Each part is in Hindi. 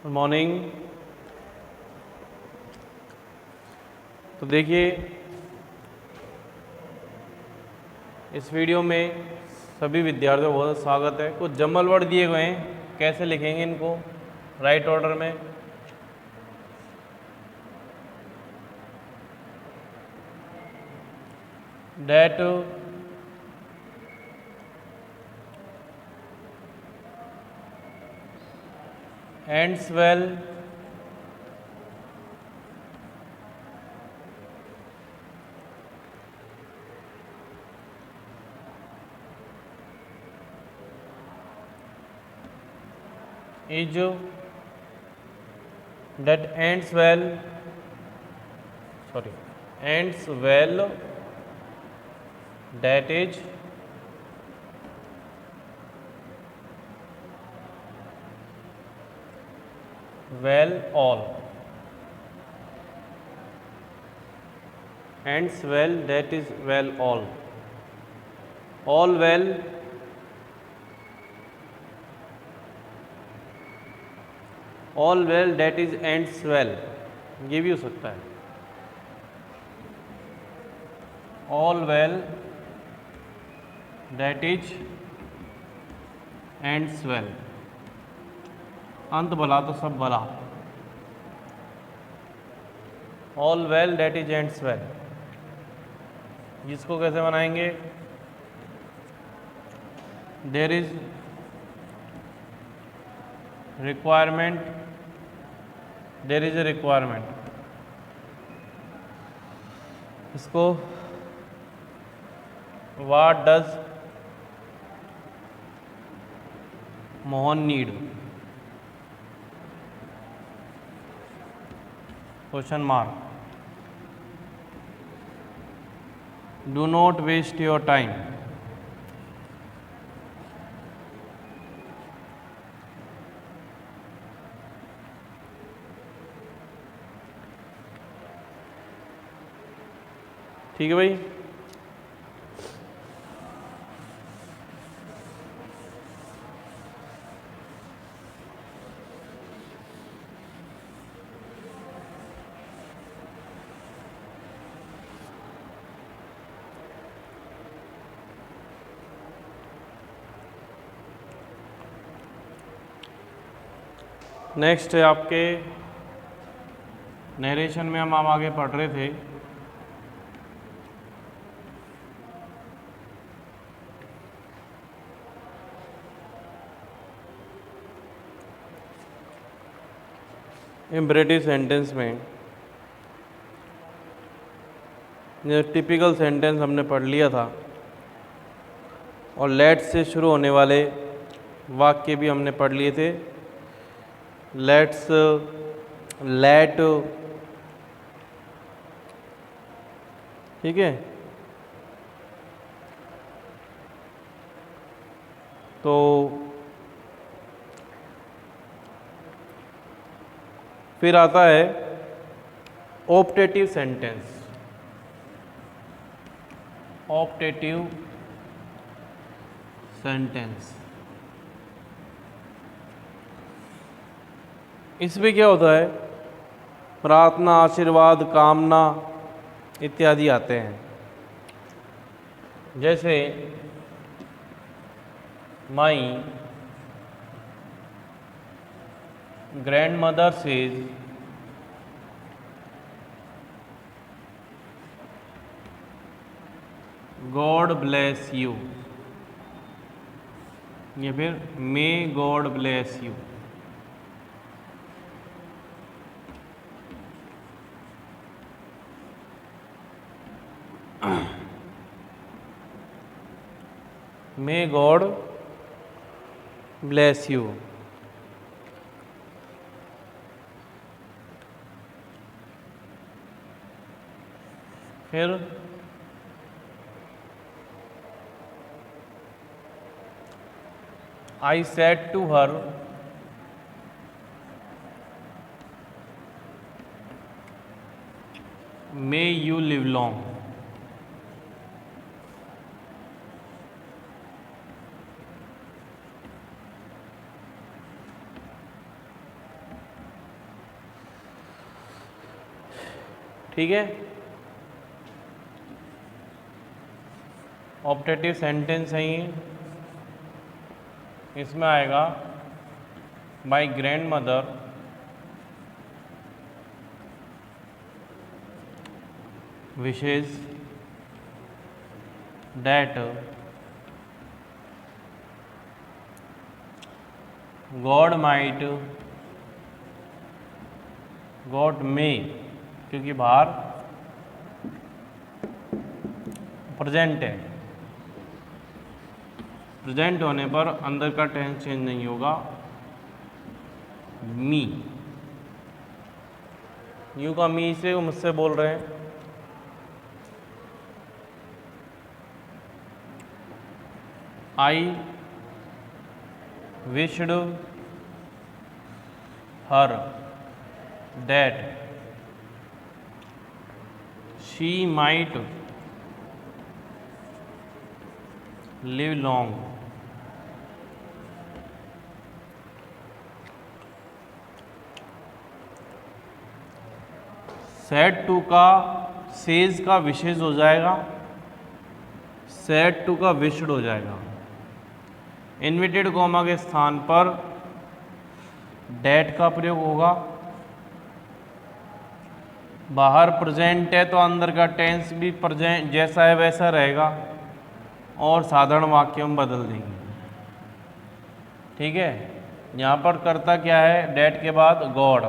Good morning. तो देखिए, इस वीडियो में सभी विद्यार्थियों का बहुत स्वागत है। कुछ जम्बल वर्ड दिए गए हैं, कैसे लिखेंगे इनको राइट ऑर्डर में। That ends well, is that ends well, ends well, that is well all, ends well, that is well all well, all well, that is ends well, ये भी हो सकता है। all well, that is ends well, अंत भला तो सब भला। all well, that is ends well, इसको कैसे बनाएंगे? there is requirement, there is a requirement, इसको what does Mohan need, question mark, do not waste your time, ठीक है भाई। नेक्स्ट है आपके नरेशन में हम आगे पढ़ रहे थे इम्परेटिव सेंटेंस में। जो टिपिकल सेंटेंस हमने पढ़ लिया था और लेट से शुरू होने वाले वाक्य भी हमने पढ़ लिए थे। लेट्स, लेट, ठीक है। तो फिर आता है ऑप्टेटिव सेंटेंस। ऑप्टेटिव सेंटेंस, इसमें क्या होता है? प्रार्थना, आशीर्वाद, कामना इत्यादि आते हैं। जैसे my grandmother says God bless you, या फिर may God bless you. May God bless you. फिर I said to her, may you live long. ठीक है। ऑप्टेटिव सेंटेंस है ये। इसमें आएगा my grand mother wishes that God may, क्योंकि बाहर प्रेजेंट है, प्रेजेंट होने पर अंदर का टेंस चेंज नहीं होगा, मी। यू का मी से वो मुझसे बोल रहे हैं। I wished her that she might live long. Said to का सेज का विशेष हो जाएगा, सेड टू का विश्ड हो जाएगा। इन्वर्टेड कॉमा के स्थान पर डैट का प्रयोग होगा। बाहर प्रेजेंट है तो अंदर का टेंस भी प्रेजेंट जैसा है वैसा रहेगा और साधारण वाक्य में बदल देंगे। ठीक है। यहाँ पर कर्ता क्या है, डैट के बाद गॉड,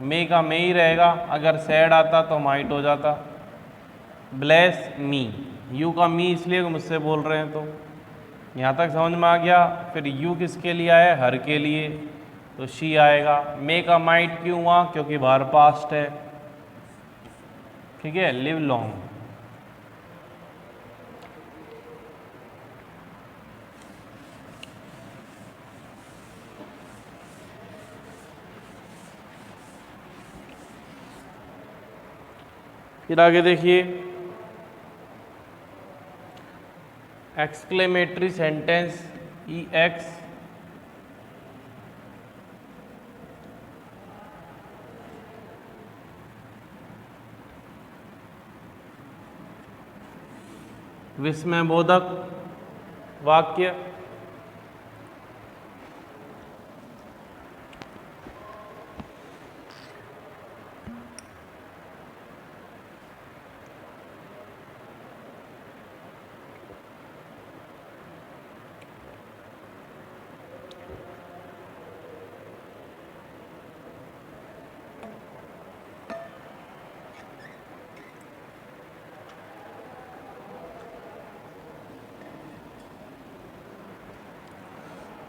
मे का मे ही रहेगा, अगर सैड आता तो माइट हो जाता। ब्लेस मी, यू का मी इसलिए मुझसे बोल रहे हैं, तो यहाँ तक समझ में आ गया। फिर यू किसके लिए आया, हर के लिए, तो शी आएगा। मे का माइट क्यों हुआ, क्योंकि बाहर पास्ट है। ठीक है। लिव लॉन्ग, फिर आगे देखिए, एक्सक्लेमेटरी सेंटेंस ई एक्स, विस्मयबोधक वाक्य,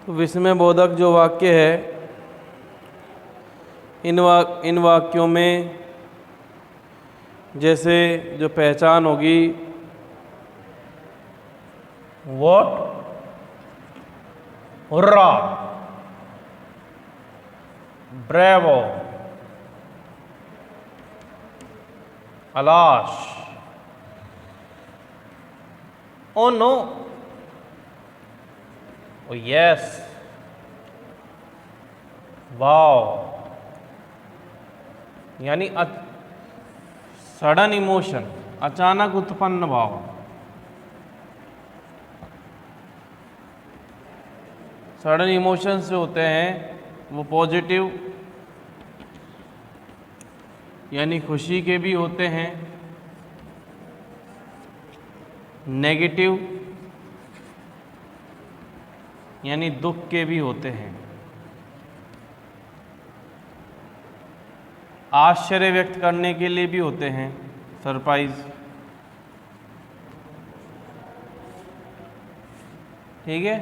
तो विस्मयबोधक जो वाक्य है, इन वाक्यों में जैसे जो पहचान होगी, what, hurrah, bravo, alas, oh no, oh yes, wow, यानी सडन इमोशन, अचानक उत्पन्न भाव। सडन इमोशंस जो होते हैं वो पॉजिटिव यानी खुशी के भी होते हैं, नेगेटिव यानी दुख के भी होते हैं, आश्चर्य व्यक्त करने के लिए भी होते हैं, सरप्राइज। ठीक है।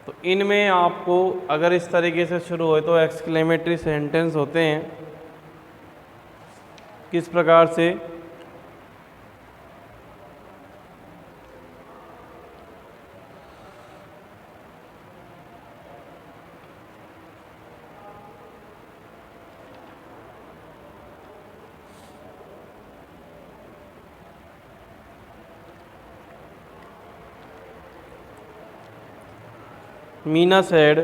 तो इनमें आपको अगर इस तरीके से शुरू हो तो एक्सक्लेमेटरी सेंटेंस होते हैं। किस प्रकार से, Meena said,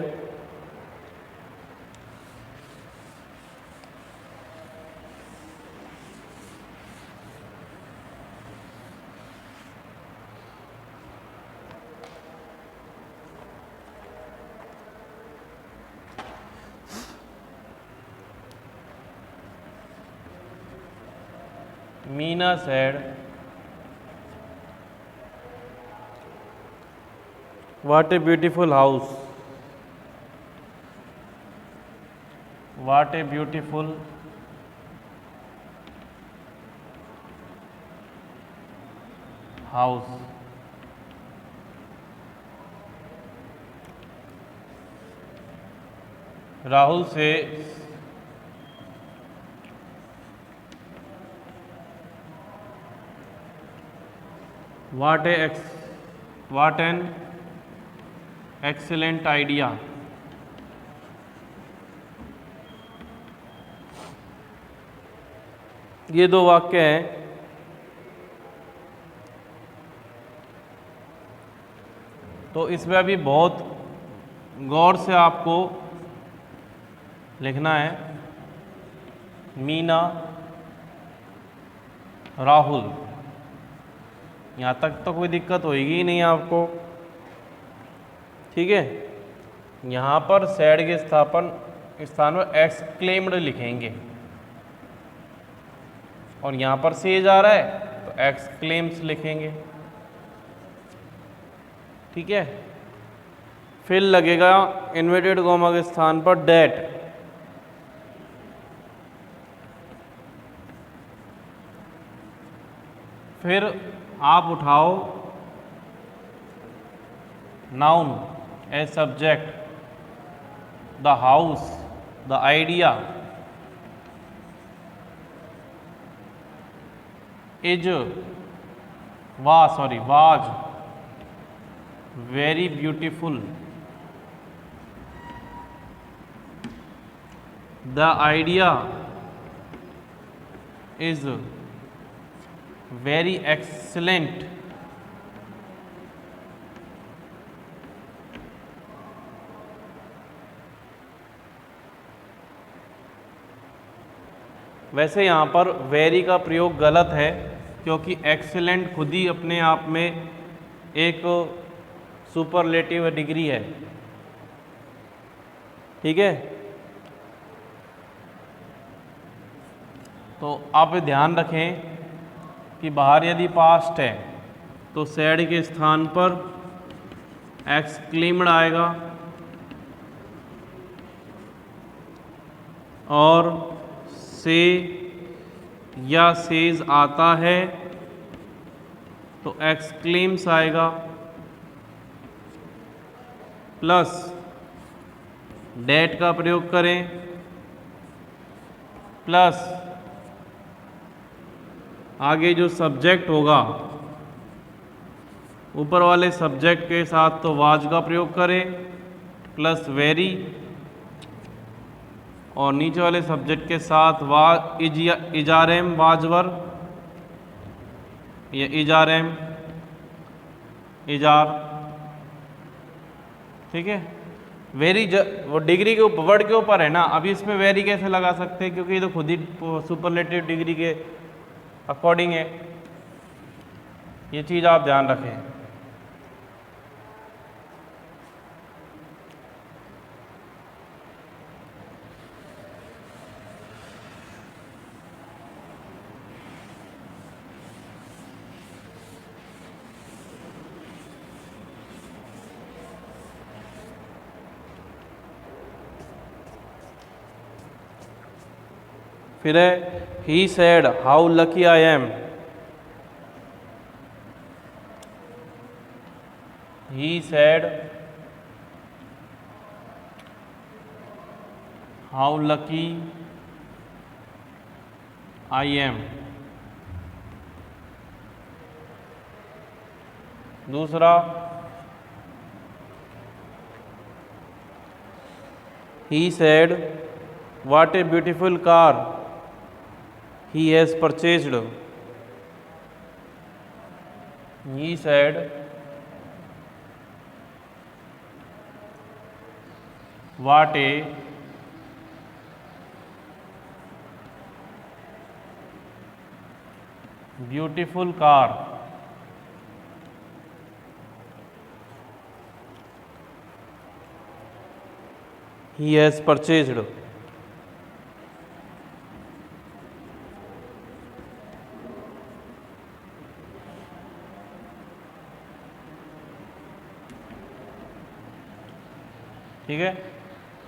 Meena said, what a beautiful house. What a beautiful house. Rahul से what an excellent idea. ये दो वाक्य हैं। तो इसमें अभी बहुत गौर से आपको लिखना है। मीना, राहुल, यहाँ तक तो कोई दिक्कत होएगी ही नहीं आपको, ठीक है। यहाँ पर सैड के स्थान पर एक्सक्लेम्ड लिखेंगे और यहाँ पर सेज आ रहा है तो एक्सक्लेम्स लिखेंगे, ठीक है। फिर लगेगा इन्वर्टेड कॉमा के स्थान पर डेट। फिर आप उठाओ noun as subject, the house, the idea was very beautiful, the idea is very excellent, वैसे यहाँ पर वेरी का प्रयोग गलत है क्योंकि एक्सीलेंट खुद ही अपने आप में एक सुपरलेटिव डिग्री है, ठीक है। तो आप ध्यान रखें कि बाहर यदि पास्ट है तो सैड के स्थान पर एक्सक्लेम्ड आएगा और से या सेज आता है तो एक्सक्लेम्स आएगा प्लस डेट का प्रयोग करें प्लस आगे जो सब्जेक्ट होगा ऊपर वाले सब्जेक्ट के साथ तो वाज का प्रयोग करें प्लस वेरी और नीचे वाले सब्जेक्ट के साथ इजारेम वाजवर या इजारेम इजार, ठीक है। वेरी वो डिग्री के ऊपर वर्ड के ऊपर है ना, अभी इसमें वेरी कैसे लगा सकते हैं क्योंकि ये तो खुद ही सुपरलेटिव डिग्री के अकॉर्डिंग है। ये चीज़ आप ध्यान रखें। फिर है he said how lucky I am, he said how lucky I am. दूसरा he said what a beautiful car he has purchased, he said what a beautiful car he has purchased। ठीक है,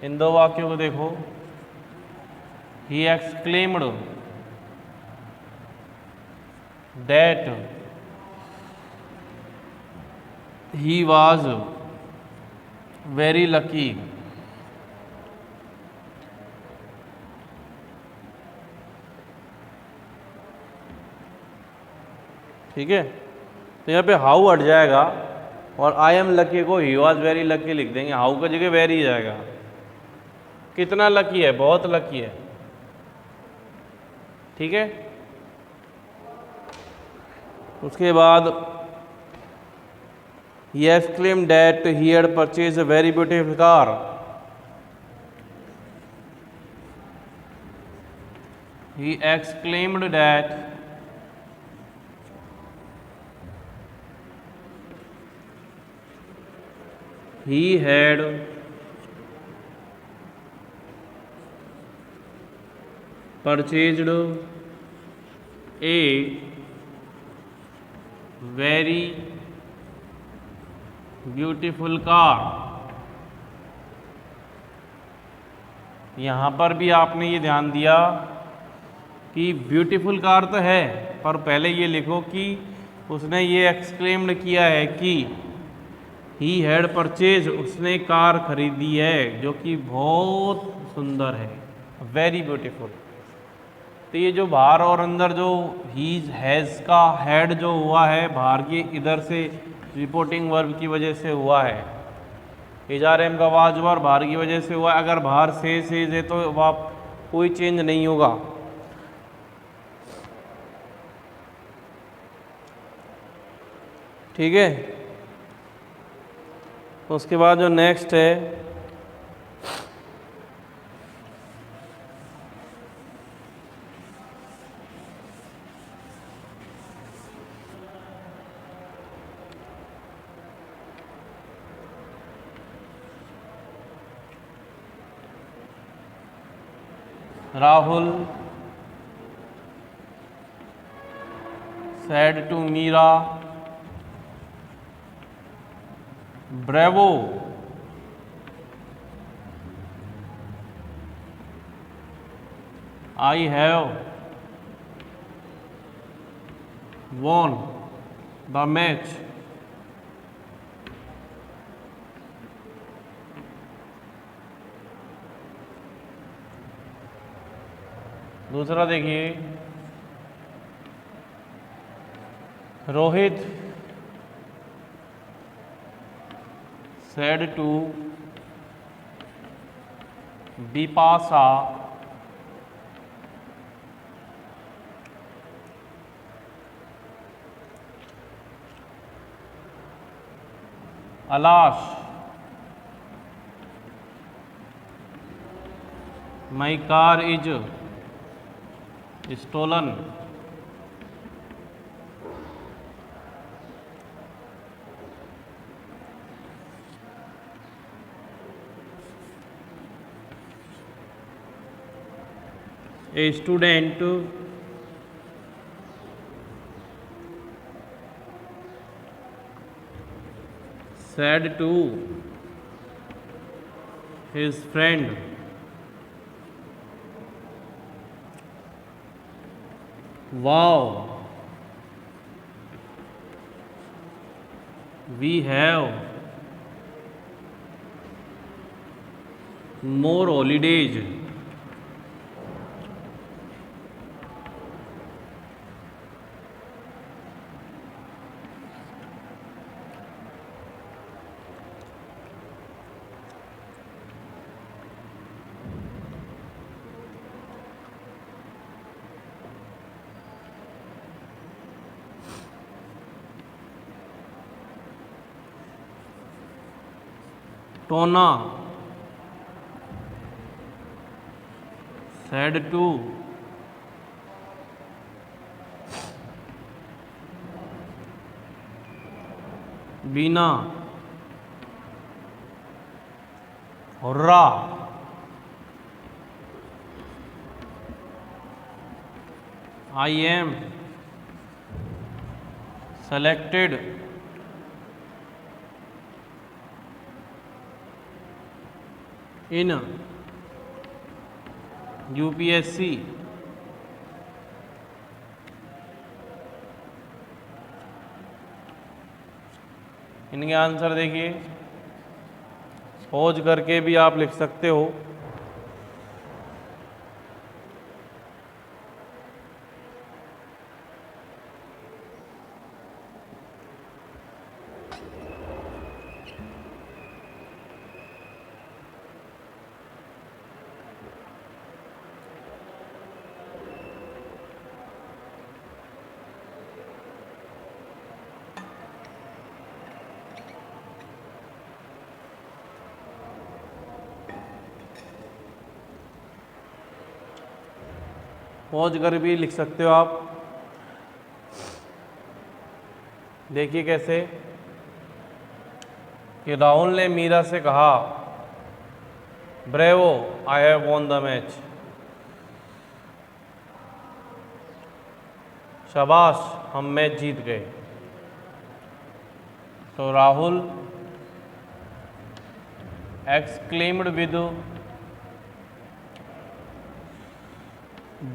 इन दो वाक्यों को देखो। He exclaimed that he was very lucky. ठीक है, तो यहाँ पे हाउ हट जाएगा और आई एम लकी को ही वॉज वेरी लकी लिख देंगे, हाउ का जगह वेरी जाएगा। कितना लकी है, बहुत लकी है। ठीक है, उसके बाद he exclaimed that he had purchased a very beautiful car. He exclaimed that he had purchased a very beautiful car. यहाँ पर भी आपने ये ध्यान दिया कि ब्यूटीफुल कार तो है, पर पहले ये लिखो कि उसने ये एक्सक्लेम्ड किया है कि ही हैड परचेज, उसने कार खरीदी है जो कि बहुत सुंदर है, वेरी ब्यूटीफुल। तो ये जो बाहर और अंदर जो ही हैज़ का हैड जो हुआ है बाहर की इधर से रिपोर्टिंग वर्ब की वजह से हुआ है, इजार एम का वाजवर बाहर की वजह से हुआ है। अगर बाहर से है तो वह कोई चेंज नहीं होगा। ठीक है, उसके बाद जो नेक्स्ट है Rahul said to Meera, bravo, I have won the match. दूसरा देखिए, Rohit said to Bipasa, Alash, my car is stolen. A student said to his friend, wow, we have more holidays. Tona said to Beena, hurrah, I am selected in UPSC इनके आंसर देखिए, खोज करके भी आप लिख सकते हो। खोज कर भी लिख सकते हो आप। देखिए कैसे कि राहुल ने मीरा से कहा, bravo I have won the match. शाबाश हम मैच जीत गए। तो Rahul exclaimed with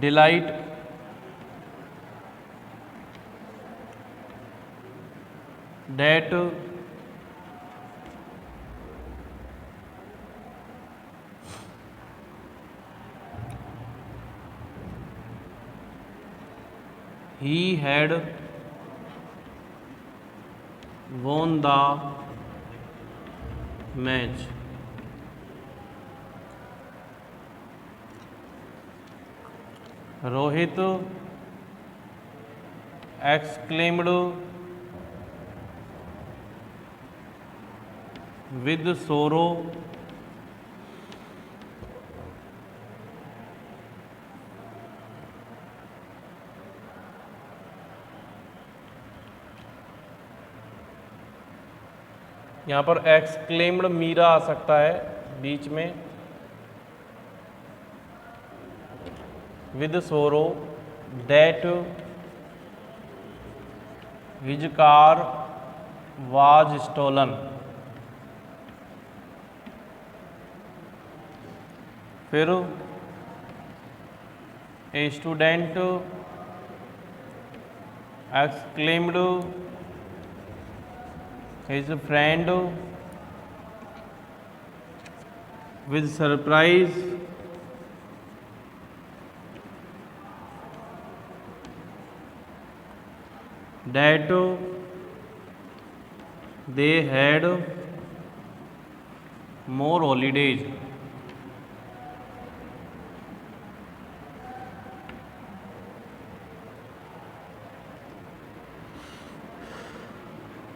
delight that he had won the match. Rohit exclaimed with sorrow यहाँ पर एक्सक्लेम्ड मीरा आ सकता है बीच में, with sorrow that his car was stolen. फिर a student exclaimed his friend with surprise that they had more holidays।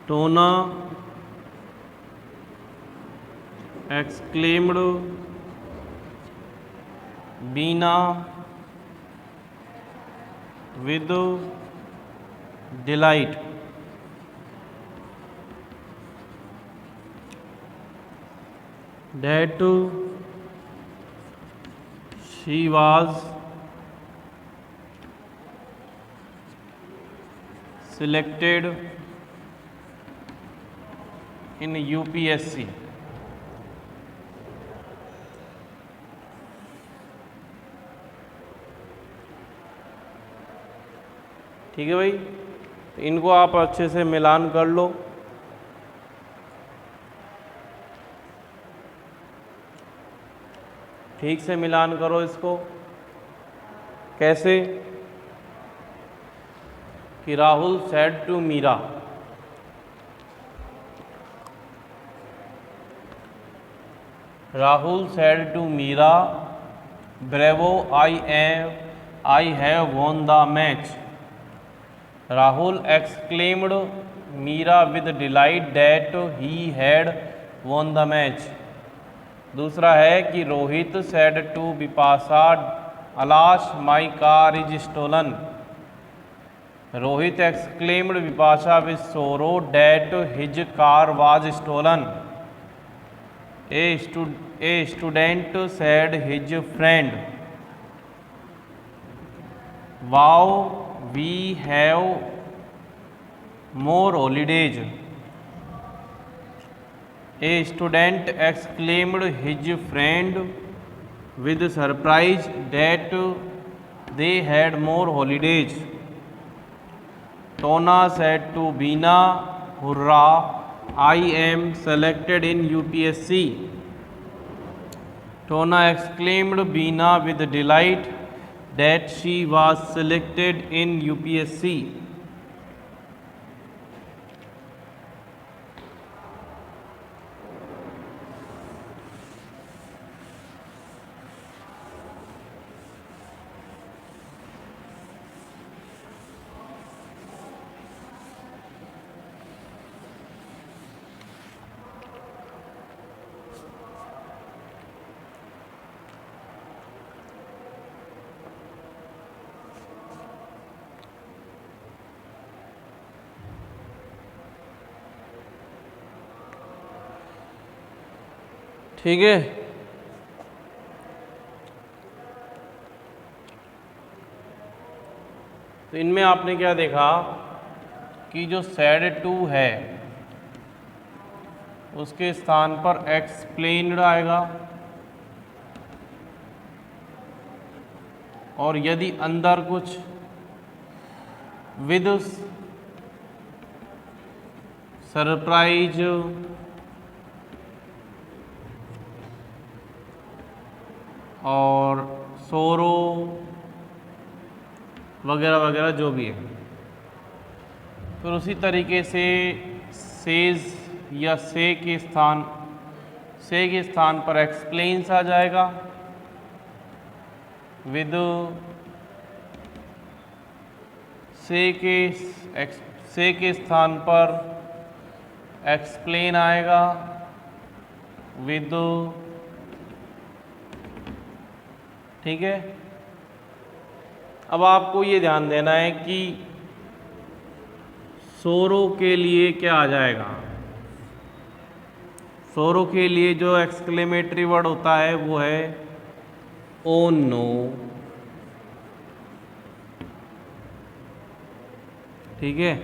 टोना exclaimed Beena with delight that she was selected in UPSC। ठीक है भाई, तो इनको आप अच्छे से मिलान कर लो। ठीक से मिलान करो इसको। कैसे कि Rahul said to Meera, Rahul said to Meera, bravo I have won the match। Rahul exclaimed Meera with delight that he had won the match। दूसरा है कि Rohit said to Bipasha, alas my car is stolen। Rohit exclaimed Bipasha with sorrow that his car was stolen। A student said his friend, wow we have more holidays। A student exclaimed his friend with surprise that they had more holidays. Tona said to Beena, "Hurrah, I am selected in UPSC." Tona exclaimed Beena with delight that she was selected in UPSC. ठीक है, तो इनमें आपने क्या देखा कि जो सैड टू है उसके स्थान पर एक्सप्लेन्ड आएगा, और यदि अंदर कुछ विद सरप्राइज और सोरो वगैरह वगैरह जो भी है, फिर उसी तरीके से सेज या से के स्थान पर एक्सप्लेन्स आ जाएगा, विद से के स्थान पर एक्सप्लेन आएगा, विद, ठीक है। अब आपको ये ध्यान देना है कि सोरो के लिए क्या आ जाएगा। सोरो के लिए जो एक्सक्लेमेटरी वर्ड होता है वो है ओ नो, ठीक है।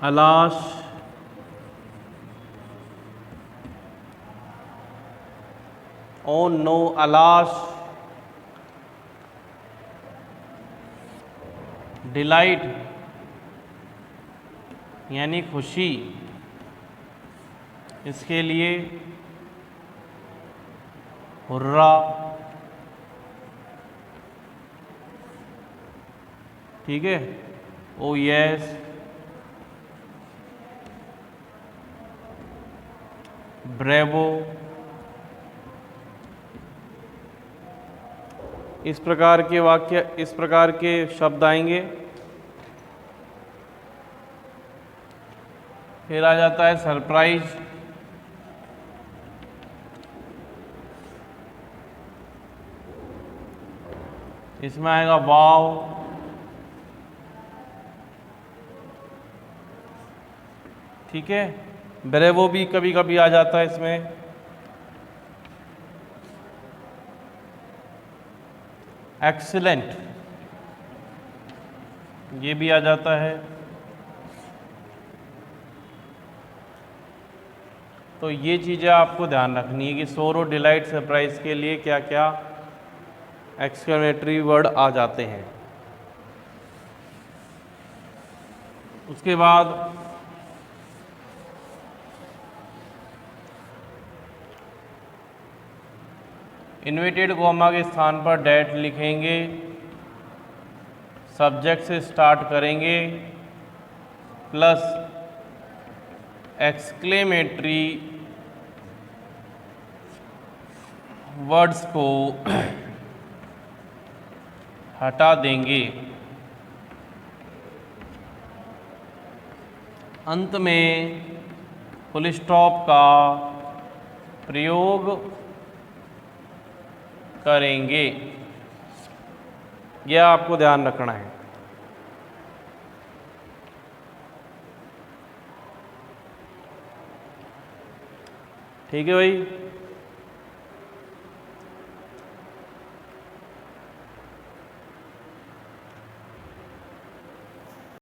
अलाश, ओ नो अलाश। डिलाइट यानी खुशी, इसके लिए हुर्रा, ठीक है। Oh yes, bravo. इस प्रकार के वाक्य, इस प्रकार के शब्द आएंगे। फिर आ जाता है सरप्राइज, इसमें आएगा वाव, ठीक है। ब्रेवो भी कभी कभी आ जाता है इसमें। एक्सीलेंट ये भी आ जाता है। तो ये चीज़ें आपको ध्यान रखनी है कि सोरो, डिलाइट, सरप्राइज के लिए क्या क्या एक्सक्लेमेटरी वर्ड आ जाते हैं। उसके बाद इन्वर्टेड कॉमा के स्थान पर डेट लिखेंगे, सब्जेक्ट से स्टार्ट करेंगे, प्लस एक्सक्लेमेटरी वर्ड्स को हटा देंगे। अंत में फुल स्टॉप का प्रयोग करेंगे। यह आपको ध्यान रखना है। ठीक है भाई।